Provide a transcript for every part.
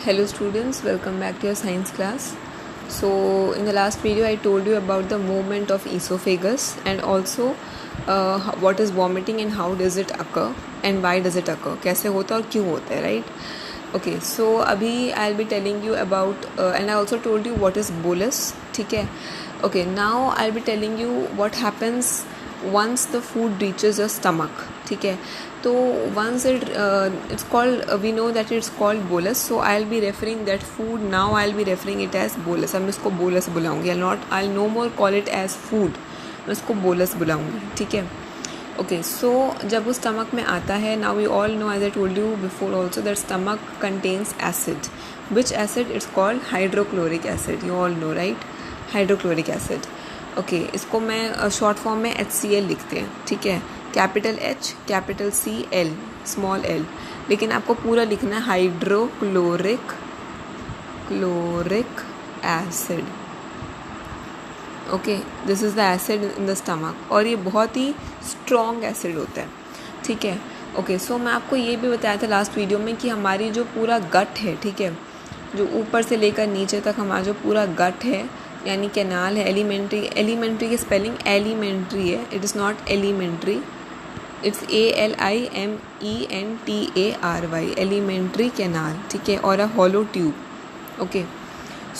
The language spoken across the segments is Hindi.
Hello students, welcome back to your science class. So in the last video I told you about the movement of esophagus and also what is vomiting and how does it occur and why does it occur, कैसे होता है और क्यों होता है, right? Okay, so अभी I'll be telling you about and I also told you what is bolus, ठीक है? Okay, now I'll be telling you what happens once the food reaches your stomach, ठीक है? तो once it's called we know that it's called bolus, so I'll be referring that food, now I'll be referring it as bolus. अब मैं इसको bolus बुलाऊंगी, I'll no more call it as food, मैं इसको bolus बुलाऊंगी, ठीक है? Okay, so जब वो stomach में आता है, now we all know, as I told you before also, that stomach contains acid. Which acid? It's called hydrochloric acid. You all know, right? Hydrochloric acid. Okay, इसको मैं short form में HCl लिखते हैं, ठीक है? Capital H, capital C, L, small l. लेकिन आपको पूरा लिखना है hydrochloric acid. Okay, this is the acid in the stomach और ये बहुत ही स्ट्रॉन्ग एसिड होता है, ठीक है? ओके, सो मैं आपको ये भी बताया था लास्ट वीडियो में कि हमारी जो पूरा गट है, ठीक है, जो ऊपर से लेकर नीचे तक हमारा जो पूरा गट है यानी कैनाल है, एलिमेंट्री की स्पेलिंग एलिमेंट्री है, it is not elementary, it's ALIMENTARY, elementary canal, ठीक है, और a hollow tube. Okay,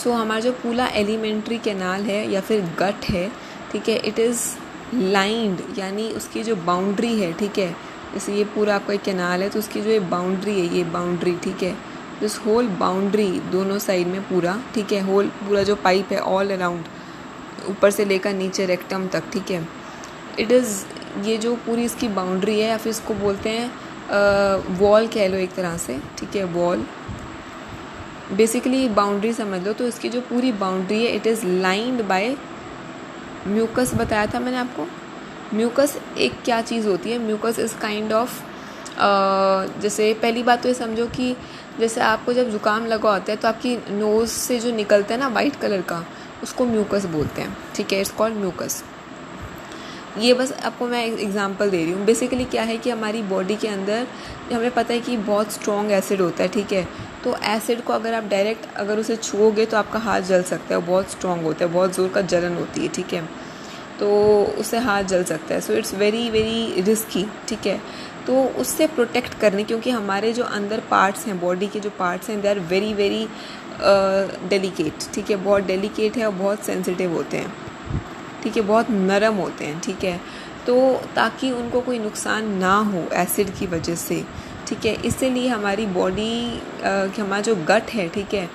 so हमारा जो पूरा एलिमेंट्री कैनाल है या फिर गट है, ठीक है, इट इज़ लाइंड, यानी उसकी जो बाउंड्री है, ठीक है, जैसे ये पूरा आपका एक कैनाल है तो उसकी जो ये बाउंड्री है, ये बाउंड्री, ठीक है, दिस होल बाउंड्री दोनों साइड में पूरा, ठीक है, होल पूरा जो पाइप है ऑल अराउंड ऊपर से लेकर नीचे रेक्टम तक, ठीक है, इट इज़, ये जो पूरी इसकी बाउंड्री है या फिर इसको बोलते हैं वॉल कह लो एक तरह से, ठीक है, वॉल, बेसिकली बाउंड्री समझ लो. तो इसकी जो पूरी बाउंड्री है it is lined by mucus. बताया था मैंने आपको म्यूकस एक क्या चीज़ होती है. म्यूकस इज़ काइंड ऑफ, जैसे पहली बात तो ये समझो कि जैसे आपको जब ज़ुकाम लगा होता है तो आपकी नोज़ से जो निकलता है ना वाइट कलर का, उसको म्यूकस बोलते हैं, ठीक है, इट्स कॉल्ड म्यूकस. ये बस आपको मैं एग्जांपल दे रही हूँ. बेसिकली क्या है कि हमारी बॉडी के अंदर हमें पता है कि बहुत स्ट्रॉन्ग एसिड होता है, ठीक है, तो एसिड को अगर आप डायरेक्ट अगर उसे छुओगे तो आपका हाथ जल सकता है, वो बहुत स्ट्रॉन्ग होता है, बहुत ज़ोर का जलन होती है, ठीक है, तो उससे हाथ जल सकता है. So it's very very risky, ठीक है. तो उससे प्रोटेक्ट करने, क्योंकि हमारे जो अंदर पार्ट्स हैं, बॉडी के जो पार्ट्स हैं, they are very very delicate, ठीक है, बहुत डेलिकेट है और बहुत सेंसिटिव होते हैं, ठीक है, बहुत नरम होते हैं, ठीक है, तो ताकि उनको कोई नुकसान ना हो एसिड की वजह से, ठीक है, इसीलिए हमारी बॉडी, हमारा जो गट है, ठीक है,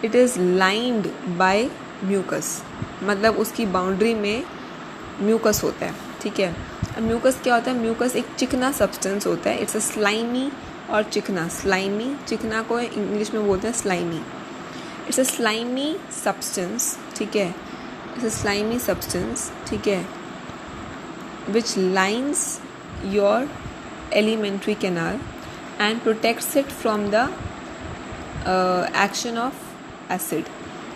it is lined by mucus, मतलब उसकी बाउंड्री में म्यूकस होता है, ठीक है. अब म्यूकस क्या होता है? म्यूकस एक चिकना सब्सटेंस होता है, इट्स अ स्लाइमी और चिकना. स्लाइमी, चिकना को इंग्लिश में बोलते हैं slimy. It's a slimy substance, ठीक है, इट्स अ स्लाइमी सब्सटेंस, ठीक है, which lines your alimentary canal and protects it from the action of acid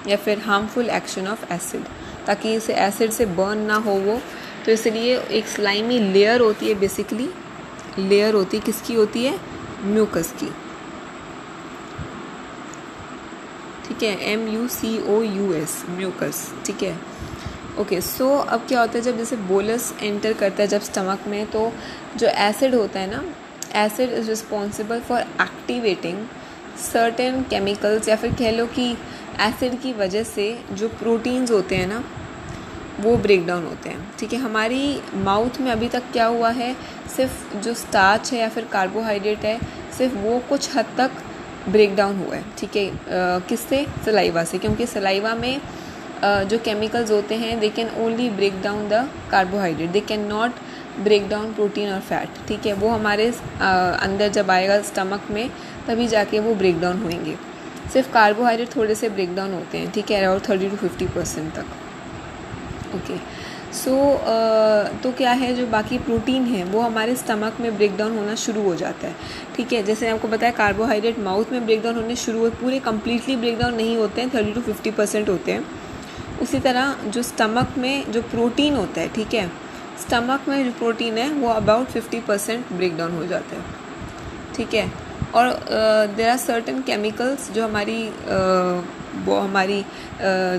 या फिर harmful action of acid, ताकि इसे एसिड से बर्न ना हो वो. तो इसलिए एक स्लाइमी लेयर होती है, बेसिकली लेयर होती है, किसकी होती है? म्यूकस की, ठीक है, MUCOUS, म्यूकस, ठीक है. ओके, सो अब क्या होता है जब जैसे बोलस एंटर करता है जब स्टमक में, तो जो एसिड होता है ना, acid is responsible for activating certain chemicals, या फिर कह लो कि एसिड की वजह से जो प्रोटीन्स होते हैं ना वो ब्रेक डाउन होते हैं, ठीक है. हमारी माउथ में अभी तक क्या हुआ है, सिर्फ जो स्टार्च है या फिर कार्बोहाइड्रेट है, सिर्फ वो कुछ हद तक ब्रेक डाउन हुआ है, ठीक है, किससे? सलाइवा से, क्योंकि सलाइवा में जो केमिकल्स होते हैं they can only break down the carbohydrate, they can not break down protein और फैट, ठीक है. वो हमारे अंदर जब आएगा स्टमक में तभी जाके वो ब्रेक डाउन होंगे. सिर्फ कार्बोहाइड्रेट थोड़े से ब्रेक डाउन होते हैं, ठीक है, अराउंड 30 to 50% तक. ओके, सो तो क्या है, जो बाकी प्रोटीन है वो हमारे स्टमक में ब्रेक डाउन होना शुरू हो जाता है, ठीक है. जैसे आपको बताया कार्बोहाइड्रेट माउथ में ब्रेक डाउन होने शुरू हो, पूरे कम्प्लीटली ब्रेक डाउन नहीं होते हैं, 30 to 50% होते हैं. उसी तरह जो स्टमक में जो प्रोटीन होता है, ठीक है, स्टमक में जो प्रोटीन है वो अबाउट 50% ब्रेक डाउन हो जाता है, ठीक है. और देयर आर सर्टेन केमिकल्स जो हमारी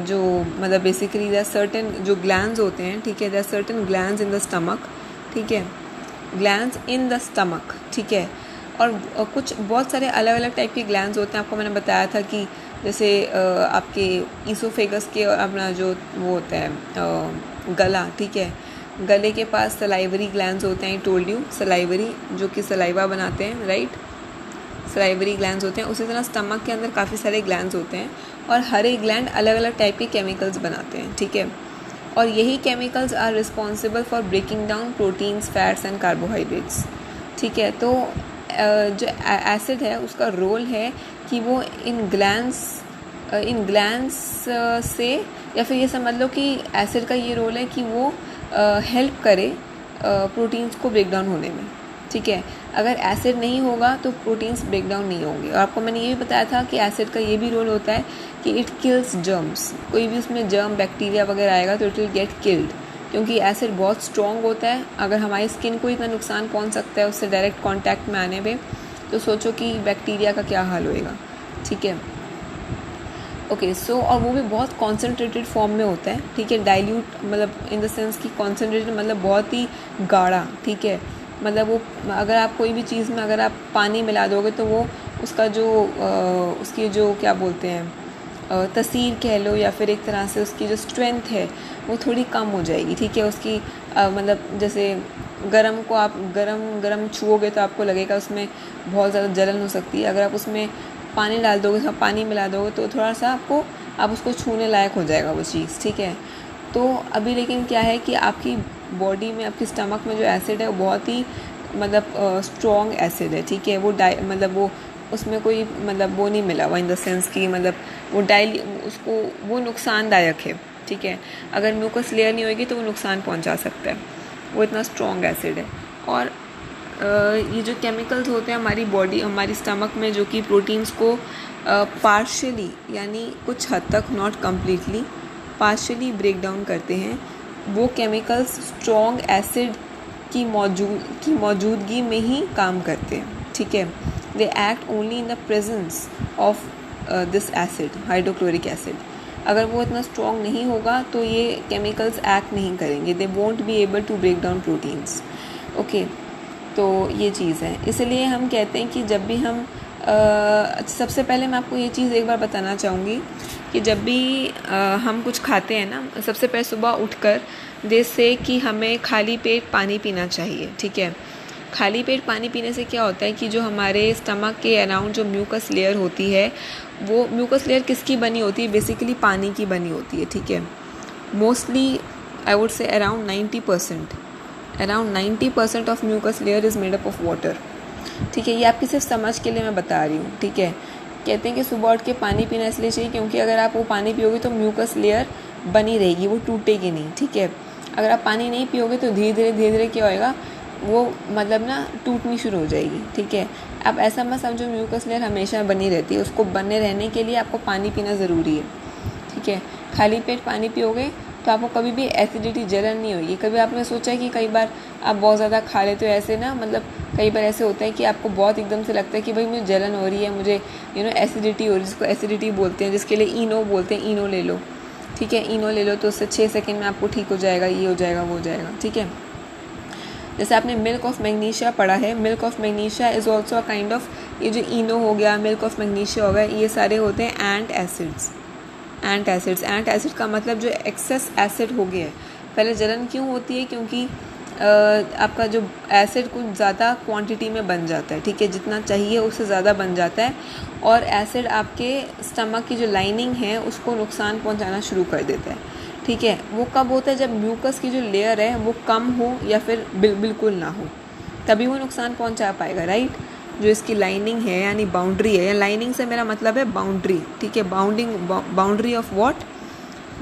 जो मतलब बेसिकली देयर आर सर्टेन जो ग्लैंड्स होते हैं, ठीक है, there are certain glands in the stomach, ठीक है, ग्लैंड्स इन द स्टमक, ठीक है। और कुछ बहुत सारे अलग अलग टाइप के ग्लैंड्स होते हैं। आपको मैंने बताया था कि जैसे आपके ईसोफेगस के और अपना जो वो होता है गला, ठीक है, गले के पास सलाइवरी ग्लैंड्स होते हैं, टोल्ड यू, सलाइवरी जो कि सलाइवा बनाते हैं, राइट, सलाइवरी ग्लैंड्स होते हैं। उसी तरह स्टमक के अंदर काफ़ी सारे ग्लैंड्स होते हैं और हर एक ग्लैंड अलग अलग टाइप के केमिकल्स बनाते हैं, ठीक है। और यही chemicals are responsible for breaking down proteins, fats and carbohydrates, ठीक है। तो जो एसिड है उसका रोल है कि वो इन ग्लैंड्स से, या फिर ये समझ लो कि एसिड का ये रोल है कि वो हेल्प करे प्रोटीन्स को ब्रेक डाउन होने में, ठीक है। अगर एसिड नहीं होगा तो प्रोटीन्स ब्रेक डाउन नहीं होंगे। और आपको मैंने ये भी बताया था कि एसिड का ये भी रोल होता है कि इट किल्स जर्म्स। कोई भी उसमें जर्म, बैक्टीरिया वगैरह आएगा तो इट विल गेट किल्ड, क्योंकि एसिड बहुत स्ट्रॉन्ग होता है। अगर हमारी स्किन को इतना नुकसान पहुंच सकता है उससे डायरेक्ट कांटेक्ट में आने पे, तो सोचो कि बैक्टीरिया का क्या हाल होएगा, ठीक है। ओके, सो और वो भी बहुत कॉन्सेंट्रेटेड फॉर्म में होता है, ठीक है, डाइल्यूट मतलब इन द सेंस कि कॉन्सेंट्रेटेड मतलब बहुत ही गाढ़ा, ठीक है। मतलब वो अगर आप कोई भी चीज़ में अगर आप पानी मिला दोगे तो वो उसका जो उसकी जो क्या बोलते हैं तसीर कह लो, या फिर एक तरह से उसकी जो स्ट्रेंथ है वो थोड़ी कम हो जाएगी, ठीक है। उसकी मतलब जैसे गरम को आप गरम छुओगे तो आपको लगेगा उसमें बहुत ज़्यादा जलन हो सकती है। अगर आप उसमें पानी डाल दोगे, पानी मिला दोगे तो थोड़ा सा आप उसको छूने लायक हो जाएगा वो चीज़, ठीक है। तो अभी लेकिन क्या है कि आपकी बॉडी में, आपकी स्टमक में जो एसिड है वो बहुत ही मतलब स्ट्रॉन्ग एसिड है, ठीक है। वो मतलब वो उसमें कोई मतलब वो नहीं मिला हुआ इन द सेंस कि मतलब वो नुकसानदायक है, ठीक है। अगर म्यूकस लेयर नहीं होगी तो वो नुकसान पहुंचा सकता है, वो इतना स्ट्रॉन्ग एसिड है। और ये जो केमिकल्स होते हैं हमारी स्टमक में जो कि प्रोटीन्स को पार्शियली यानी कुछ हद तक, not completely, partially break down करते हैं, वो केमिकल्स स्ट्रॉन्ग एसिड की मौजूदगी में ही काम करते हैं, ठीक है। They act only in the presence of this acid, hydrochloric acid. अगर वो इतना स्ट्रॉन्ग नहीं होगा तो ये केमिकल्स एक्ट नहीं करेंगे, they won't be able to break down proteins, okay. तो ये चीज़ है, इसलिए हम कहते हैं कि जब भी हम सबसे पहले मैं आपको ये चीज़ एक बार बताना चाहूँगी कि जब भी हम कुछ खाते हैं ना, सबसे पहले सुबह उठकर जैसे कि हमें खाली पेट पानी पीना चाहिए, ठीक है। खाली पेट पानी पीने से क्या होता है कि जो हमारे स्टमक के अराउंड जो म्यूकस लेयर होती है, वो म्यूकस लेयर किसकी बनी होती है, बेसिकली पानी की बनी होती है, ठीक है। Mostly I would say around 90% of mucus layer is made up of water, ठीक है। ये आपकी सिर्फ समझ के लिए मैं बता रही हूँ, ठीक है। कहते हैं कि सुबह उठ के पानी पीना इसलिए चाहिए क्योंकि अगर आप वो पानी पियोगे तो म्यूकस लेयर बनी रहेगी, वो टूटेगी नहीं, ठीक है। अगर आप पानी नहीं पियोगे तो धीरे धीरे क्या होएगा, वो मतलब ना टूटनी शुरू हो जाएगी, ठीक है। आप ऐसा मत समझो म्यूकस लेयर हमेशा बनी रहती है, उसको बने रहने के लिए आपको पानी पीना ज़रूरी है, ठीक है। खाली पेट पानी पियोगे तो आपको कभी भी एसिडिटी, जलन नहीं होगी। कभी आपने सोचा है कि कई बार आप बहुत ज़्यादा खा लेते हो ऐसे ना, मतलब कई बार ऐसे होता है कि आपको बहुत एकदम से लगता है कि भाई मुझे जलन हो रही है, मुझे एसिडिटी हो रही है, जिसको एसिडिटी बोलते हैं, जिसके लिए इनो बोलते हैं, इनो ले लो, ठीक है। इनो ले लो तो उससे 6 सेकंड में आपको ठीक हो जाएगा, ये हो जाएगा, वो हो जाएगा, ठीक है। जैसे आपने मिल्क ऑफ मैग्नीशिया पढ़ा है, milk of magnesia is also a kind of, ये जो इनो हो गया, मिल्क ऑफ मैग्नीशिया हो गया, ये सारे होते हैं एंट एसिड्स। एंट एसिड का मतलब जो एक्सेस एसिड हो गया है। पहले जलन क्यों होती है, क्योंकि आपका जो एसिड कुछ ज़्यादा क्वांटिटी में बन जाता है, ठीक है, जितना चाहिए उससे ज़्यादा बन जाता है, और एसिड आपके स्टमक की जो लाइनिंग है उसको नुकसान पहुंचाना शुरू कर देता है, ठीक है। वो कब होता है, जब म्यूकस की जो लेयर है वो कम हो या फिर बिल्कुल ना हो, तभी वो नुकसान पहुंचा पाएगा, राइट। जो इसकी लाइनिंग है यानी बाउंड्री है, या लाइनिंग से मेरा मतलब है बाउंड्री, ठीक है। Boundary of what,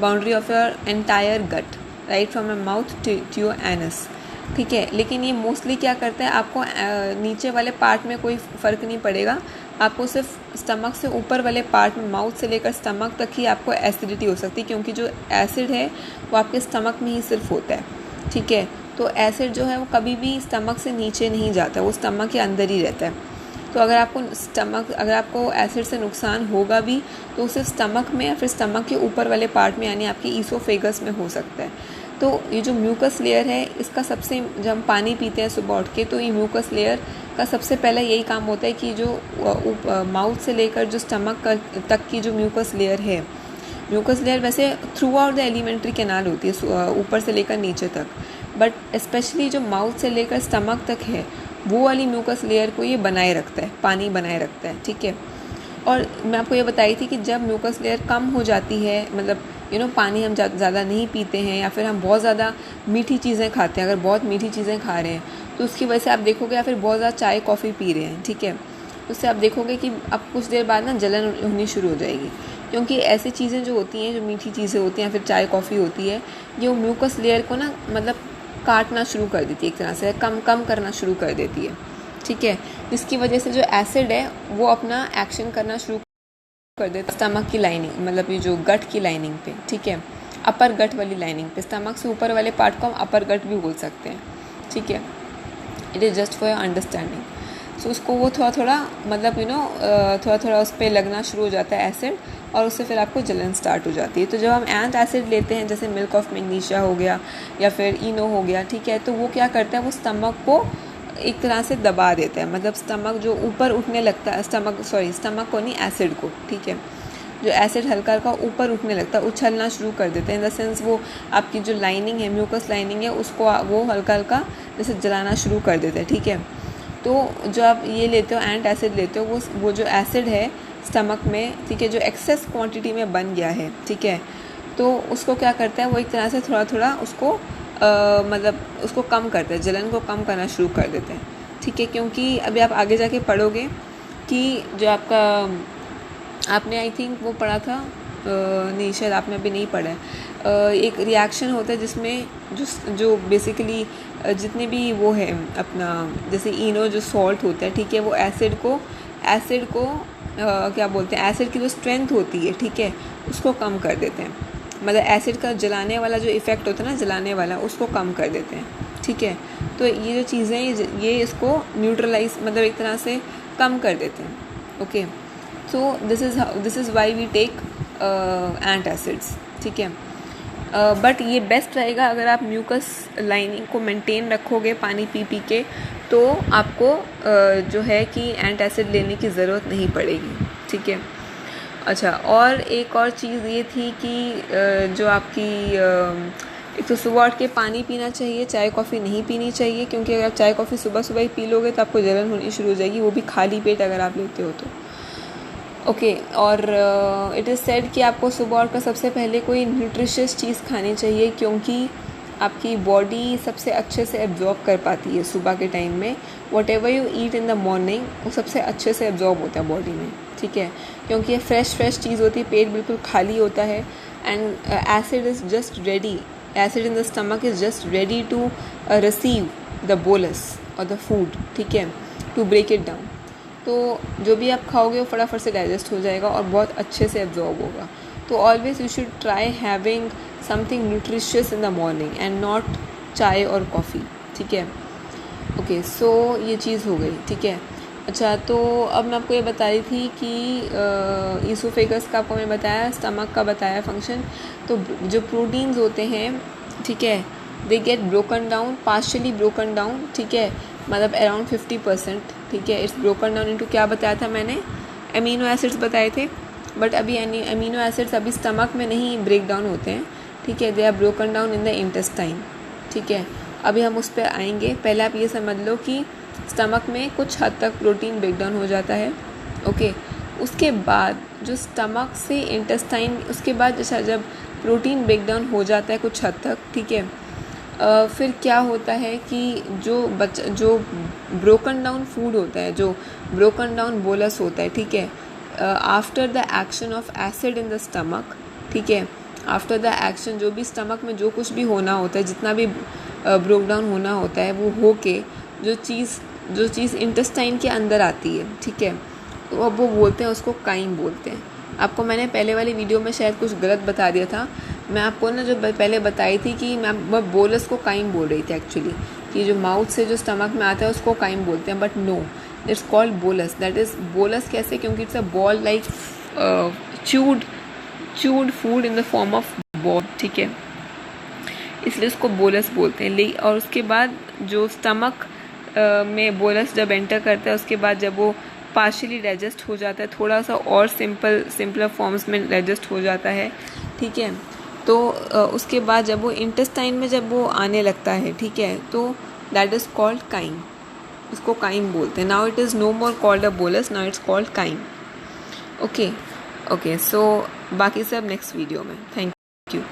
boundary of your entire gut, right from your mouth to your anus, ठीक है। लेकिन ये मोस्टली क्या करता है, आपको नीचे वाले पार्ट में कोई फ़र्क नहीं पड़ेगा, आपको सिर्फ स्टमक से ऊपर वाले पार्ट में, माउथ से लेकर स्टमक तक ही आपको एसिडिटी हो सकती है, क्योंकि जो एसिड है वो आपके स्टमक में ही सिर्फ होता है, ठीक है। तो एसिड जो है वो कभी भी स्टमक से नीचे नहीं जाता, वो स्टमक के अंदर ही रहता है। तो अगर आपको एसिड से नुकसान होगा भी तो सिर्फ स्टमक में या फिर स्टमक के ऊपर वाले पार्ट में यानी आपकी ईसोफेगस में हो सकता है। तो ये जो म्यूकस लेयर है इसका सबसे, जब हम पानी पीते हैं सुबह उठ के, तो ये म्यूकस लेयर का सबसे पहला यही काम होता है कि जो माउथ से लेकर जो स्टमक तक की जो म्यूकस लेयर है, म्यूकस लेयर वैसे through out the alimentary canal होती है ऊपर से लेकर नीचे तक, बट स्पेशली जो माउथ से लेकर स्टमक तक है वो वाली म्यूकस लेयर को ये बनाए रखता है, पानी बनाए रखता है, ठीक है। और मैं आपको ये बताई थी कि जब म्यूकस लेयर कम हो जाती है, मतलब पानी हम ज़्यादा नहीं पीते हैं या फिर हम बहुत ज़्यादा मीठी चीज़ें खाते हैं, अगर बहुत मीठी चीज़ें खा रहे हैं तो उसकी वजह से आप देखोगे, या फिर बहुत ज़्यादा चाय कॉफ़ी पी रहे हैं, ठीक है, उससे आप देखोगे कि अब कुछ देर बाद ना जलन होनी शुरू हो जाएगी, क्योंकि ऐसी चीज़ें जो होती हैं, जो मीठी चीज़ें होती हैं या फिर चाय कॉफ़ी होती है, ये म्यूकस लेयर को ना मतलब काटना शुरू कर देती है, एक तरह से कम करना शुरू कर देती है, ठीक है। इसकी वजह से जो एसिड है वो अपना एक्शन करना शुरू कर देता है स्टमक की लाइनिंग, मतलब ये जो गट की लाइनिंग पे, ठीक है, अपर गट वाली लाइनिंग पे, स्टमक से ऊपर वाले पार्ट को हम अपर गट भी बोल सकते हैं, ठीक है। It is just for your understanding. So उसको वो थोड़ा मतलब थोड़ा उस पर लगना शुरू हो जाता है एसिड, और उससे फिर आपको जलन स्टार्ट हो जाती है। तो जब हम एंट एसिड लेते हैं, जैसे मिल्क ऑफ मैग्नीशिया हो गया या फिर इनो हो गया, ठीक है, तो वो क्या करता है, वो स्टमक को एक तरह से दबा देता है, मतलब स्टमक जो ऊपर उठने लगता है, स्टमक को नहीं, एसिड को, ठीक है, जो एसिड हल्का हल्का ऊपर उठने लगता है, उछलना शुरू कर देता है, इन द सेंस वो आपकी जो लाइनिंग है, म्यूकस लाइनिंग है, उसको वो हल्का हल्का जैसे जलाना शुरू कर देता है, ठीक है। तो जो आप ये लेते हो, एंट एसिड लेते हो, वो जो एसिड है स्टमक में, ठीक है, जो एक्सेस क्वांटिटी में बन गया है, ठीक है, तो उसको क्या करता है, वो एक तरह से थोड़ा उसको मतलब उसको कम करते हैं, जलन को कम करना शुरू कर देते हैं, ठीक है। क्योंकि अभी आप आगे जाके पढ़ोगे कि जो आपने आई थिंक वो पढ़ा था, नहीं शायद आपने अभी नहीं पढ़ा है, एक रिएक्शन होता है जिसमें जो बेसिकली जितने भी वो है अपना, जैसे इनो जो सॉल्ट होता है, ठीक है, वो एसिड को क्या बोलते हैं, एसिड की जो स्ट्रेंथ होती है, ठीक है, उसको कम कर देते हैं, मतलब एसिड का जलाने वाला जो इफ़ेक्ट होता है ना, जलाने वाला, उसको कम कर देते हैं, ठीक है। तो ये जो चीज़ें ये इसको न्यूट्रलाइज, मतलब एक तरह से कम कर देते हैं, okay. So this is why we take antacids, ठीक है। बट ये बेस्ट रहेगा अगर आप म्यूकस लाइनिंग को मेंटेन रखोगे पानी पी के, तो आपको जो है कि एंट एसिड लेने की ज़रूरत नहीं पड़ेगी, ठीक है। अच्छा, और एक और चीज़ ये थी कि जो आपकी एक तो सुबह उठ के पानी पीना चाहिए, चाय कॉफ़ी नहीं पीनी चाहिए, क्योंकि अगर आप चाय कॉफ़ी सुबह ही पी लोगे तो आपको जलन होनी शुरू हो जाएगी, वो भी खाली पेट अगर आप लेते हो तो, ओके। और इट इज़ सेड कि आपको सुबह उठकर सबसे पहले कोई न्यूट्रिशियस चीज़ खानी चाहिए, क्योंकि आपकी बॉडी सबसे अच्छे से एब्जॉर्ब कर पाती है सुबह के टाइम में, what ever you eat in the morning वो सबसे अच्छे से एब्जॉर्ब होता है बॉडी में, ठीक है, क्योंकि ये फ्रेश चीज़ होती है, पेट बिल्कुल खाली होता है, and acid is just ready, acid in the stomach is just ready to receive the bolus और द फूड, ठीक है, टू ब्रेक इट डाउन। तो जो भी आप खाओगे वो फटाफट से डाइजेस्ट हो जाएगा और बहुत अच्छे से एब्जॉर्ब होगा। तो always you should try having something nutritious in the morning and not चाय और कॉफ़ी, ठीक है, ओके। सो ये चीज़ हो गई, ठीक है। अच्छा, तो अब मैं आपको ये बता रही थी कि ईसोफेगस का आपको मैं बताया, स्टमक का बताया फंक्शन। तो जो प्रोटीन्स होते हैं, ठीक है, they get broken down, partially broken down, ठीक है, मतलब अराउंड 50%, ठीक है। इट्स ब्रोकन डाउन इनटू क्या बताया था मैंने, अमीनो एसिड्स बताए थे, बट अभी अमीनो एसिड्स अभी स्टमक में नहीं ब्रेक डाउन होते हैं, ठीक है, they are broken down in the intestine, ठीक है। अभी हम उस पर आएंगे, पहले आप ये समझ लो कि स्टमक में कुछ हद तक प्रोटीन ब्रेक डाउन हो जाता है, ओके। उसके बाद जो स्टमक से इंटेस्टाइन, उसके बाद जैसा जब प्रोटीन ब्रेक डाउन हो जाता है कुछ हद तक, ठीक है, फिर क्या होता है कि जो ब्रोकन डाउन फूड होता है, जो ब्रोकन डाउन बोलस होता है, ठीक है, after the action of acid in the stomach, ठीक है, आफ्टर द एक्शन जो भी स्टमक में जो कुछ भी होना होता है, जितना भी ब्रोक डाउन होना होता है, वो हो के जो चीज़ इंटेस्टाइन के अंदर आती है, ठीक है, तो अब वो बोलते हैं, उसको काइम बोलते हैं। आपको मैंने पहले वाली वीडियो में शायद कुछ गलत बता दिया था, मैं आपको ना जो पहले बताई थी कि मैं बोलस को काइम बोल रही थी एक्चुअली, कि जो माउथ से जो स्टमक में आता है उसको काइम बोलते हैं, but no, it's called bolus. That is bolus कैसे, क्योंकि it's a ball like chewed food in the form of ball, ठीक है, इसलिए उसको बोलस बोलते हैं. और उसके बाद जो स्टमक में बोलस जब एंटर करता है, उसके बाद जब वो पार्शियली डाइजेस्ट हो जाता है, थोड़ा सा और सिंपलर फॉर्म्स में डाइजेस्ट हो जाता है, ठीक है, तो उसके बाद जब वो इंटेस्टाइन में जब वो आने लगता है, ठीक है, तो दैट इज़ कॉल्ड काइम. उसको काइम बोलते हैं. Now it is no more called a bolus, now it's called chyme. Okay, so बाकी सब नेक्स्ट वीडियो में. Thank you.